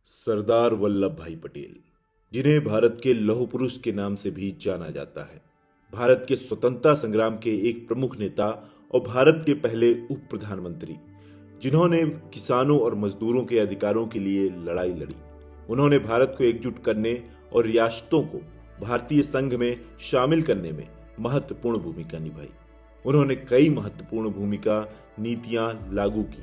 सरदार वल्लभ भाई पटेल, जिन्हें भारत के लौह पुरुष के नाम से भी जाना जाता है, भारत के स्वतंत्रता संग्राम के एक प्रमुख नेता और भारत के पहले उप प्रधानमंत्री, जिन्होंने किसानों और मजदूरों के अधिकारों के लिए लड़ाई लड़ी। उन्होंने भारत को एकजुट करने और रियासतों को भारतीय संघ में शामिल करने में महत्वपूर्ण भूमिका निभाई। उन्होंने कई महत्वपूर्ण भूमिका नीतियां लागू की,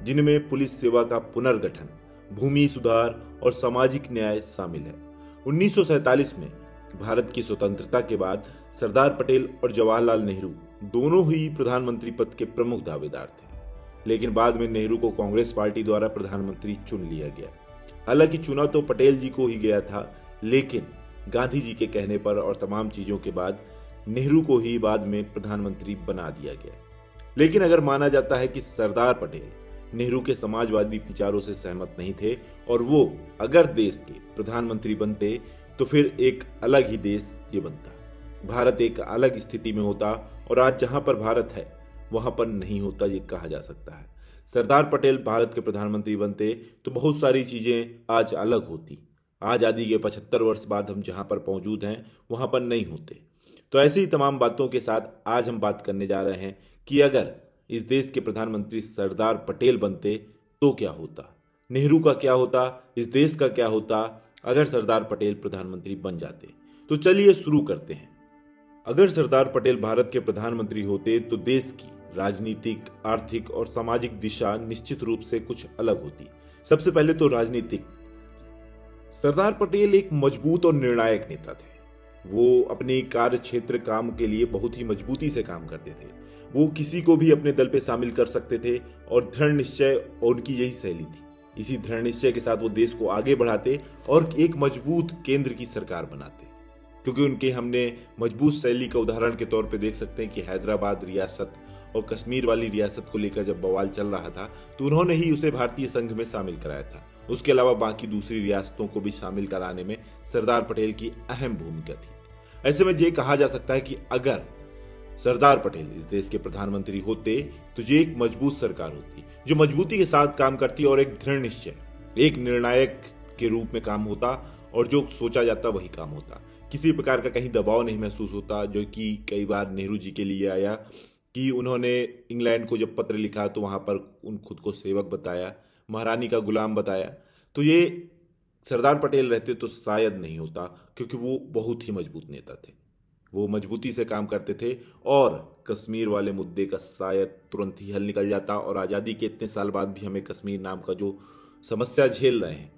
जिनमें पुलिस सेवा का पुनर्गठन, भूमि सुधार और सामाजिक न्याय शामिल है। 1947 में भारत की स्वतंत्रता के बाद सरदार पटेल और जवाहरलाल नेहरू दोनों ही प्रधानमंत्री पद के प्रमुख दावेदार थे, लेकिन बाद में नेहरू को कांग्रेस पार्टी द्वारा प्रधानमंत्री चुन लिया गया। हालांकि चुना तो पटेल जी को ही गया था, लेकिन गांधी जी के कहने पर और तमाम चीजों के बाद नेहरू को ही बाद में प्रधानमंत्री बना दिया गया। लेकिन अगर माना जाता है कि सरदार पटेल नेहरू के समाजवादी विचारों से सहमत नहीं थे और वो अगर देश के प्रधानमंत्री बनते तो फिर एक अलग ही देश ये बनता, भारत एक अलग स्थिति में होता और आज जहां पर भारत है वहां पर नहीं होता, ये कहा जा सकता है। सरदार पटेल भारत के प्रधानमंत्री बनते तो बहुत सारी चीजें आज अलग होती। आजादी के 75 वर्ष बाद हम जहां पर मौजूद हैं वहां पर नहीं होते। तो ऐसी ही तमाम बातों के साथ आज हम बात करने जा रहे हैं कि अगर इस देश के प्रधानमंत्री सरदार पटेल बनते तो क्या होता, नेहरू का क्या होता, इस देश का क्या होता अगर सरदार पटेल प्रधानमंत्री बन जाते। तो चलिए शुरू करते हैं। अगर सरदार पटेल भारत के प्रधानमंत्री होते तो देश की राजनीतिक, आर्थिक और सामाजिक दिशा निश्चित रूप से कुछ अलग होती। सबसे पहले तो राजनीतिक, सरदार पटेल एक मजबूत और निर्णायक नेता थे। वो अपने कार्य क्षेत्र काम के लिए बहुत ही मजबूती से काम करते थे। वो किसी को भी अपने दल पे शामिल कर सकते थे और दृढ़ निश्चय और उनकी यही शैली थी। इसी दृढ़ निश्चय के साथ वो देश को आगे बढ़ाते और एक मजबूत केंद्र की सरकार बनाते। क्योंकि उनके हमने मजबूत शैली का उदाहरण के तौर पे देख सकते हैं कि हैदराबाद रियासत और कश्मीर वाली रियासत को लेकर जब बवाल चल रहा था तो उन्होंने ही उसे भारतीय संघ में शामिल कराया था। उसके अलावा बाकी दूसरी रियासतों को भी शामिल कराने में सरदार पटेल की अहम भूमिका थी। ऐसे में ये कहा जा सकता है कि अगर सरदार पटेल इस देश के प्रधानमंत्री होते तो ये एक मजबूत सरकार होती जो मजबूती के साथ काम करती और एक दृढ़ निश्चय, एक निर्णायक के रूप में काम होता और जो सोचा जाता वही काम होता। किसी प्रकार का कहीं दबाव नहीं महसूस होता, जो कि कई बार नेहरू जी के लिए आया कि उन्होंने इंग्लैंड को जब पत्र लिखा तो वहां पर उन खुद को सेवक बताया, महारानी का गुलाम बताया। तो ये सरदार पटेल रहते तो शायद नहीं होता, क्योंकि वो बहुत ही मजबूत नेता थे। वो मजबूती से काम करते थे और कश्मीर वाले मुद्दे का शायद तुरंत ही हल निकल जाता और आज़ादी के इतने साल बाद भी हमें कश्मीर नाम का जो समस्या झेल रहे हैं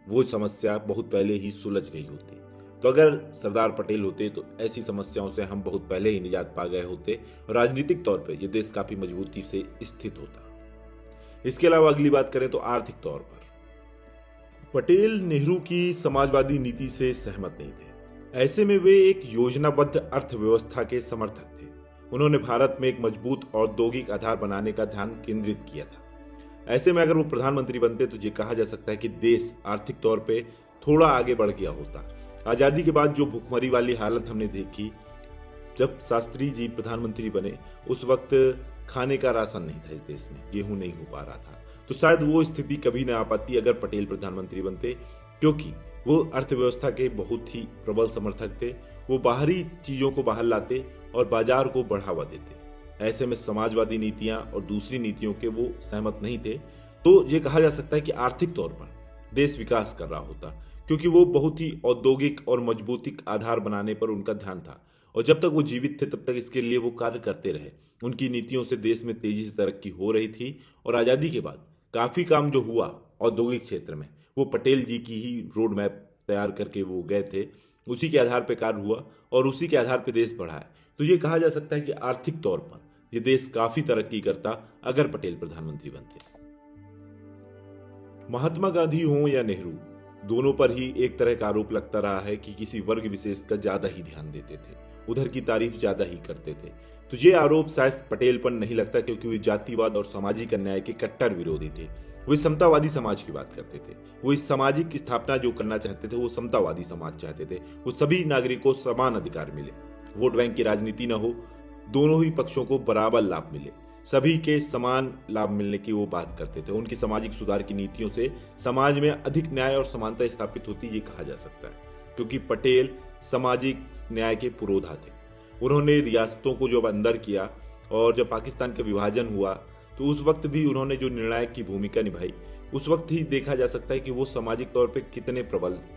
वो समस्या बहुत पहले ही सुलझ गई होती। तो अगर सरदार पटेल होते तो ऐसी समस्याओं से हम बहुत पहले ही निजात पा गए होते और राजनीतिक तौर पे ये देश काफ़ी मजबूती से स्थित होता। इसके अलावा अगली बात करें तो आर्थिक तौर पर पटेल नेहरू की समाजवादी नीति से सहमत नहीं थे। ऐसे में वे एक योजनाबद्ध अर्थव्यवस्था के समर्थक थे। उन्होंने भारत में एक मजबूत औद्योगिक आधार बनाने का ध्यान केंद्रित किया था। ऐसे में अगर वो प्रधानमंत्री बनते तो ये कहा जा सकता है कि देश आर्थिक तौर पे थोड़ा आगे बढ़ गया होता। आज़ादी के बाद जो भुखमरी वाली हालत हमने देखी, जब शास्त्री जी प्रधानमंत्री बने उस वक्त खाने का राशन नहीं था इस देश में, गेहूं नहीं हो पा रहा था। तो शायद वो स्थिति कभी ना आ पाती अगर पटेल प्रधानमंत्री बनते, क्योंकि वो अर्थव्यवस्था के बहुत ही प्रबल समर्थक थे। वो बाहरी चीजों को बाहर लाते और बाजार को बढ़ावा देते। ऐसे में समाजवादी नीतियां और दूसरी नीतियों के वो सहमत नहीं थे। तो ये कहा जा सकता है कि आर्थिक तौर पर देश विकास कर रहा होता, क्योंकि वो बहुत ही औद्योगिक और मजबूतिक आधार बनाने पर उनका ध्यान था और जब तक वो जीवित थे तब तक इसके लिए वो कार्य करते रहे। उनकी नीतियों से देश में तेजी से तरक्की हो रही थी और आज़ादी के बाद काफ़ी काम जो हुआ औद्योगिक क्षेत्र में वो पटेल जी की ही रोड मैप तैयार करके वो गए थे, उसी के आधार पर कार्य हुआ और उसी के आधार पर देश बढ़ा है। तो ये कहा जा सकता है कि आर्थिक तौर पर ये देश काफ़ी तरक्की करता अगर पटेल प्रधानमंत्री बनते। महात्मा गांधी हों या नेहरू, दोनों पर ही एक तरह का आरोप लगता रहा है कि किसी वर्ग विशेष का ज्यादा ही ध्यान देते थे, उधर की तारीफ ज्यादा ही करते थे। तो ये आरोप शायद पटेल पर नहीं लगता, क्योंकि वे जातिवाद और सामाजिक अन्याय के कट्टर विरोधी थे। वो समतावादी समाज की बात करते थे। वो इस सामाजिक स्थापना जो करना चाहते थे वो समतावादी समाज चाहते थे। वो सभी नागरिकों को समान अधिकार मिले, वोट बैंक की राजनीति न हो, दोनों ही पक्षों को बराबर लाभ मिले, सभी के समान लाभ मिलने की वो बात करते थे। उनकी सामाजिक सुधार की नीतियों से समाज में अधिक न्याय और समानता स्थापित होती, ये कहा जा सकता है, क्योंकि पटेल सामाजिक न्याय के पुरोधा थे। उन्होंने रियासतों को जब अंदर किया और जब पाकिस्तान का विभाजन हुआ तो उस वक्त भी उन्होंने जो निर्णायक की भूमिका निभाई, उस वक्त ही देखा जा सकता है कि वो सामाजिक तौर पे कितने प्रबल थे।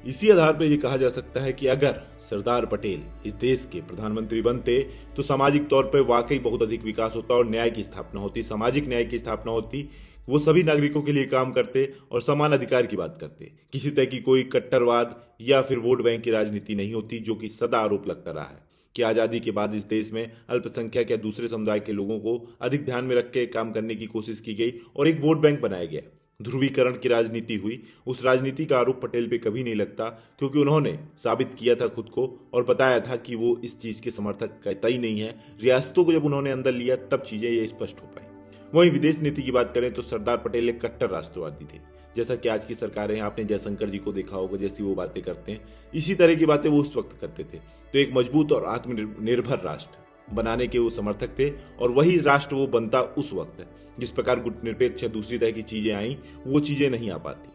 इसी आधार पर यह कहा जा सकता है कि अगर सरदार पटेल इस देश के प्रधानमंत्री बनते तो सामाजिक तौर पर वाकई बहुत अधिक विकास होता और न्याय की स्थापना होती, सामाजिक न्याय की स्थापना होती। वो सभी नागरिकों के लिए काम करते और समान अधिकार की बात करते। किसी तरह की कोई कट्टरवाद या फिर वोट बैंक की राजनीति नहीं होती, जो कि सदा आरोप लगता रहा है कि आज़ादी के बाद इस देश में अल्पसंख्यक या दूसरे समुदाय के लोगों को अधिक ध्यान में रख के काम करने की कोशिश की गई और एक वोट बैंक बनाया गया। ध्रुवीकरण की राजनीति हुई। उस राजनीति का आरोप पटेल पे कभी नहीं लगता, क्योंकि उन्होंने साबित किया था खुद को और बताया था कि वो इस चीज़ के समर्थक कतई नहीं है। रियासतों को जब उन्होंने अंदर लिया तब चीज़ें ये स्पष्ट हो पाई। वहीं विदेश नीति की बात करें तो सरदार पटेल एक कट्टर राष्ट्रवादी थे। जैसा कि आज की सरकारें हैं, आपने जयशंकर जी को देखा होगा, जैसी वो बातें करते हैं, इसी तरह की बातें वो उस वक्त करते थे। तो एक मजबूत और आत्मनिर्भर राष्ट्र बनाने के वो समर्थक थे और वही राष्ट्र वो बनता उस वक्त है। जिस प्रकार गुटनिरपेक्ष या दूसरी तरह की चीजें आई, वो चीजें नहीं आ पाती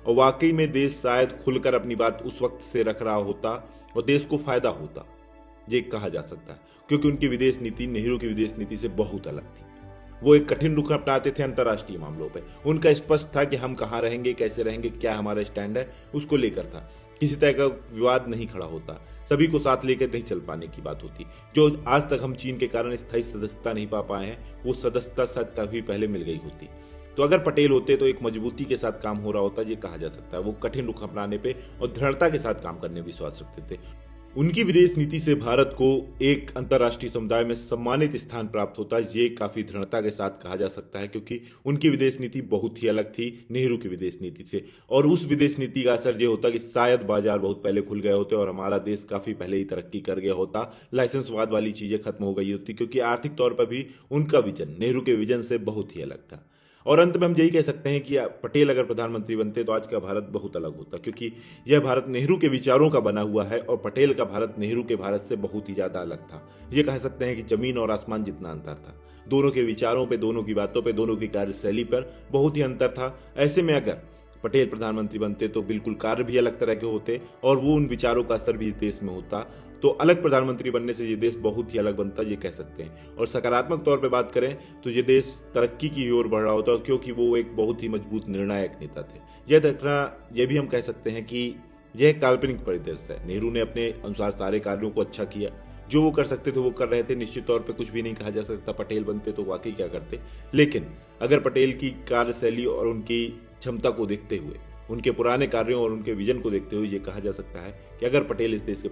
और वाकई में देश शायद खुलकर अपनी बात उस वक्त से रख रहा होता और देश को फायदा होता, ये कहा जा सकता है, क्योंकि उनकी विदेश नीति नेहरू की विदेश नीति से बहुत अलग थी। वो एक कठिन रुख अपनाते थे अंतर्राष्ट्रीय मामलों पे। उनका स्पष्ट था कि हम कहाँ रहेंगे, कैसे रहेंगे, क्या हमारा स्टैंड है, उसको लेकर था। किसी तरह का विवाद नहीं खड़ा होता, सभी को साथ लेकर नहीं चल पाने की बात होती। जो आज तक हम चीन के कारण स्थायी सदस्यता नहीं पा पाए हैं, वो सदस्यता शायद काफी पहले मिल गई होती। तो अगर पटेल होते तो एक मजबूती के साथ काम हो रहा होता, ये कहा जा सकता है। वो कठिन रुख अपनाने पे और दृढ़ता के साथ काम करने में विश्वास रखते थे। उनकी विदेश नीति से भारत को एक अंतर्राष्ट्रीय समुदाय में सम्मानित स्थान प्राप्त होता है, ये काफी दृढ़ता के साथ कहा जा सकता है, क्योंकि उनकी विदेश नीति बहुत ही अलग थी नेहरू की विदेश नीति से। और उस विदेश नीति का असर ये होता कि शायद बाजार बहुत पहले खुल गए होते और हमारा देश काफी पहले ही तरक्की कर गया होता, लाइसेंसवाद वाली चीजें खत्म हो गई होती, क्योंकि आर्थिक तौर पर भी उनका विजन नेहरू के विजन से बहुत ही अलग था। और अंत में हम यही कह सकते हैं कि पटेल अगर प्रधानमंत्री बनते तो आज का भारत बहुत अलग होता, क्योंकि यह भारत नेहरू के विचारों का बना हुआ है और पटेल का भारत नेहरू के भारत से बहुत ही ज्यादा अलग था। ये कह सकते हैं कि जमीन और आसमान जितना अंतर था। दोनों के विचारों पे, दोनों की बातों पे, दोनों की कार्यशैली पर बहुत ही अंतर था। ऐसे में अगर पटेल प्रधानमंत्री बनते तो बिल्कुल कार्य भी अलग तरह के होते और वो उन विचारों का असर भी इस देश में होता। तो अलग प्रधानमंत्री बनने से ये देश बहुत ही अलग बनता, ये कह सकते हैं। और सकारात्मक तौर पे बात करें तो ये देश तरक्की की ओर बढ़ रहा होता, क्योंकि वो एक बहुत ही मजबूत निर्णायक नेता थे। यह देखना, यह भी हम कह सकते हैं कि यह काल्पनिक परिदृश्य है। नेहरू ने अपने अनुसार सारे कार्यों को अच्छा किया, जो वो कर सकते थे वो कर रहे थे। निश्चित तौर पे कुछ भी नहीं कहा जा सकता पटेल बनते तो वाकई क्या करते। लेकिन अगर पटेल की कार्यशैली और उनकी क्षमता को देखते हुए, उनके पुराने कार्यों और उनके विजन को देखते हुए, ये कहा जा सकता है कि अगर पटेल इस देश के